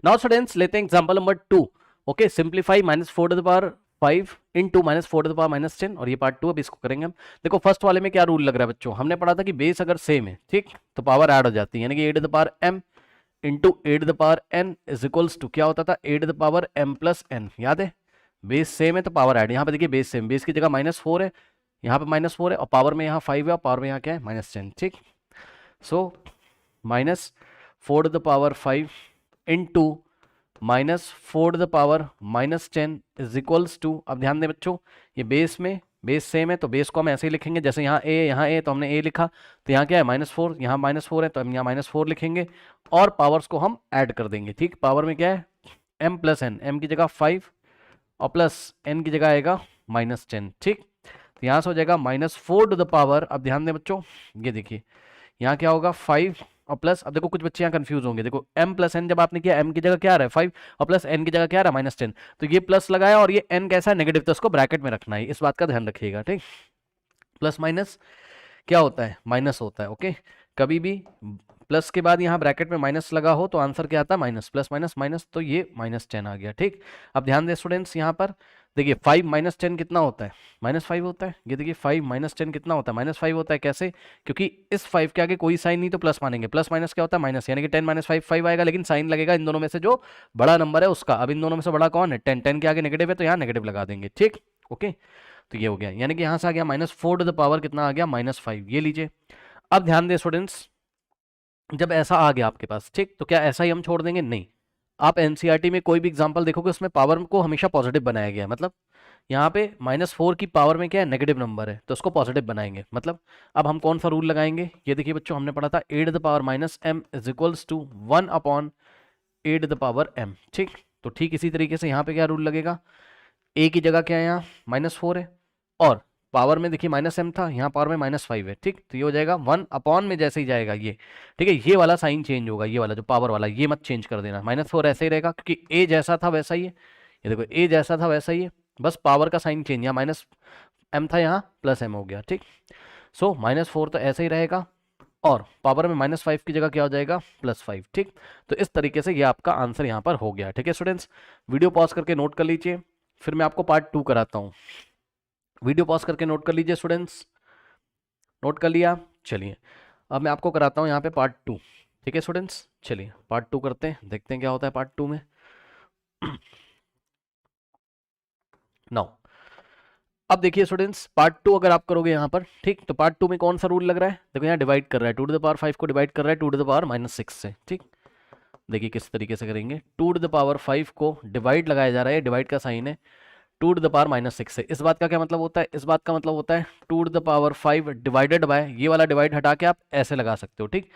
Now students लेते हैं example number 2। Okay, simplify -4⁵ into -4⁻10 और ये पार्ट 2 अब इसको करेंगे हम। देखो फर्स्ट वाले में क्या रूल लग रहा है बच्चों, हमने पढ़ा था कि बेस अगर सेम है ठीक तो पावर ऐड हो जाती है, यानी कि 8m into 8n is equals to क्या होता था 8m+n। याद है बेस सेम है तो पावर ऐड। यहाँ पे देखिए बेस सेम, बेस की जगह -4 है, यहाँ पे -4 है और पावर में यहाँ 5 है और पावर में यहाँ क्या है -10। ठीक, सो -4⁵ इंटू -4⁻10 इज इक्वल्स टू, अब ध्यान दें बच्चों ये बेस में बेस सेम है तो बेस को हम ऐसे ही लिखेंगे, जैसे यहाँ a यहाँ a तो हमने a लिखा, तो यहाँ क्या है -4, यहाँ -4 है तो हम यहाँ -4 लिखेंगे और पावर्स को हम ऐड कर देंगे। ठीक, पावर में क्या है m+n, m की जगह 5 और प्लस n की जगह आएगा -10। ठीक, तो यहाँ से हो जाएगा -4⁻, अब ध्यान दें बच्चों ये देखिए यहाँ क्या होगा 5 और प्लस, अब देखो कुछ बच्चे यहाँ कंफ्यूज होंगे, देखो m+n जब आपने किया m की जगह क्या आ रहा है 5 और प्लस n की जगह क्या आ रहा है -10, तो ये प्लस लगाया और ये n कैसा है नेगेटिव, तो उसको ब्रैकेट में रखना है, इस बात का ध्यान रखिएगा। ठीक, प्लस माइनस क्या होता है माइनस होता है। ओके, कभी भी प्लस के बाद यहाँ ब्रैकेट में माइनस लगा हो तो आंसर क्या आता है माइनस, प्लस माइनस माइनस, तो ये -10 आ गया। ठीक, अब ध्यान दें स्टूडेंट्स यहाँ पर देखिए 5 - 10 कितना होता है -5 होता है, ये देखिए 5 - 10 कितना होता है -5 होता है। कैसे, क्योंकि इस 5 के आगे कोई साइन नहीं तो प्लस मानेंगे, प्लस माइनस क्या होता है माइनस, यानी कि 10 - 5 5 आएगा, लेकिन साइन लगेगा इन दोनों में से जो बड़ा नंबर है उसका। अब इन दोनों में से बड़ा कौन है 10, 10 के आगे नेगेटिव है तो यहाँ नेगेटिव लगा देंगे। ठीक, ओके, तो ये हो गया, यानी कि यहाँ से आ गया -4 कितना आ गया -5, ये लीजिए। अब ध्यान दें स्टूडेंट्स जब ऐसा आ गया आपके पास ठीक तो क्या ऐसा ही हम छोड़ देंगे, नहीं। आप एनसीईआरटी में कोई भी एग्जांपल देखोगे उसमें पावर को हमेशा पॉजिटिव बनाया गया है, मतलब यहाँ पे -4 की पावर में क्या है नेगेटिव नंबर है तो उसको पॉजिटिव बनाएंगे। मतलब अब हम कौन सा रूल लगाएंगे, ये देखिए बच्चों हमने पढ़ा था 8⁻m is equals to 1/8m। ठीक, तो ठीक इसी तरीके से यहाँ पे क्या रूल लगेगा, a की जगह क्या है यहाँ -4 है और पावर में देखिए -m था, यहाँ पावर में -5 है। ठीक, तो ये हो जाएगा 1/ में जैसे ही जाएगा ये, ठीक है, ये वाला साइन चेंज होगा, ये वाला जो पावर वाला ये मत चेंज कर देना, -4 ऐसे ही रहेगा क्योंकि a जैसा था वैसा ही है, ये देखो a जैसा था वैसा ही है, बस पावर का साइन चेंज, यहाँ -m था यहाँ +m हो गया। ठीक, सो -4 तो ऐसे ही रहेगा और पावर में -5 की जगह क्या हो जाएगा +5। ठीक, तो इस तरीके से ये आपका आंसर यहाँ पर हो गया। ठीक है स्टूडेंट्स, वीडियो पॉज करके नोट कर लीजिए, फिर मैं आपको पार्ट 2 कराता हूँ। वीडियो पॉज करके नोट कर लीजिए स्टूडेंट्स, नोट कर लिया। चलिए अब मैं आपको कराता हूँ यहाँ पे पार्ट 2। ठीक है स्टूडेंट्स, चलिए पार्ट 2 करते हैं, देखते हैं क्या होता है पार्ट 2 में। नाउ अब देखिए स्टूडेंट्स पार्ट 2 अगर आप करोगे यहाँ पर ठीक तो पार्ट 2 में कौन सा रूल लग रहा है, देखो यहाँ डिवाइड कर रहा है 2⁵ को डिवाइड कर रहा है 2⁻6 से। ठीक, देखिए किस तरीके से करेंगे, 2⁵ को डिवाइड लगाया जा रहा है, डिवाइड का साइन है 2⁻6 से। इस बात का क्या मतलब होता है, इस बात का मतलब होता है 2⁵ डिवाइडेड बाय, ये वाला डिवाइड हटा के आप ऐसे लगा सकते हो। ठीक,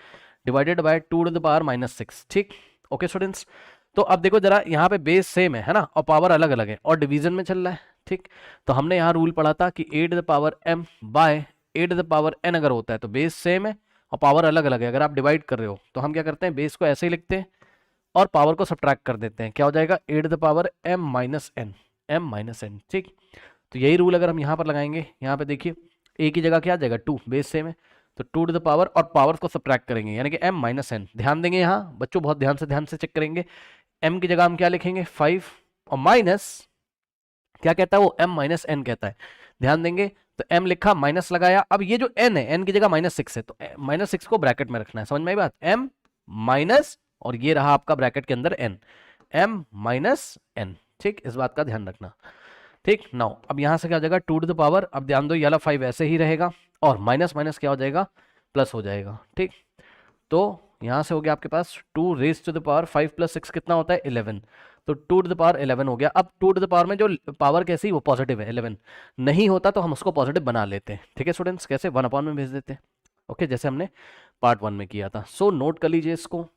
डिवाइडेड बाय 2⁻6। ठीक, ओके स्टूडेंट्स, तो अब देखो जरा यहाँ पे बेस सेम है ना और पावर अलग अलग है और डिवीजन में चल रहा है। ठीक, तो हमने यहाँ रूल पढ़ा था कि 8m बाय 8n अगर होता है तो बेस सेम है और पावर अलग अलग है। अगर आप डिवाइड कर रहे हो तो हम क्या करते हैं बेस को ऐसे ही लिखते हैं और पावर को सब्ट्रैक्ट कर देते हैं, क्या हो जाएगा 8m - n। ठीक, तो यही रूल अगर हम यहाँ पर लगाएंगे, यहाँ पे देखिए a की जगह क्या आ जाएगा 2, बेस सेम है तो 2 और पावर को सब्ट्रैक्ट करेंगे यानी कि m - n। ध्यान देंगे यहाँ बच्चों, बहुत ध्यान से चेक करेंगे, m की जगह हम क्या लिखेंगे 5 और माइनस क्या कहता है वो m - n कहता है। ध्यान देंगे तो m लिखा माइनस लगाया, अब ये जो n है n की जगह -6 है तो -6 को ब्रैकेट में रखना है, समझ में आई बात, m माइनस और ये रहा आपका ब्रैकेट के अंदर n, m - n। ठीक, इस बात का ध्यान रखना। ठीक, नाउ अब यहां से क्या हो जाएगा 2 अब ध्यान दो ये वाला 5 ऐसे ही रहेगा और माइनस माइनस क्या हो जाएगा प्लस हो जाएगा। ठीक, तो यहां से हो गया आपके पास 2⁵5 + 6 कितना होता है 11, तो 2⁻11 हो गया। अब 2 में जो पावर कैसी वो पॉजिटिव है 11, नहीं होता तो हम उसको पॉजिटिव बना लेते हैं। ठीक है स्टूडेंट्स, कैसे 1/में भेज देते हैं। ओके, जैसे हमने पार्ट 1 में किया था। सो नोट कर लीजिए इसको,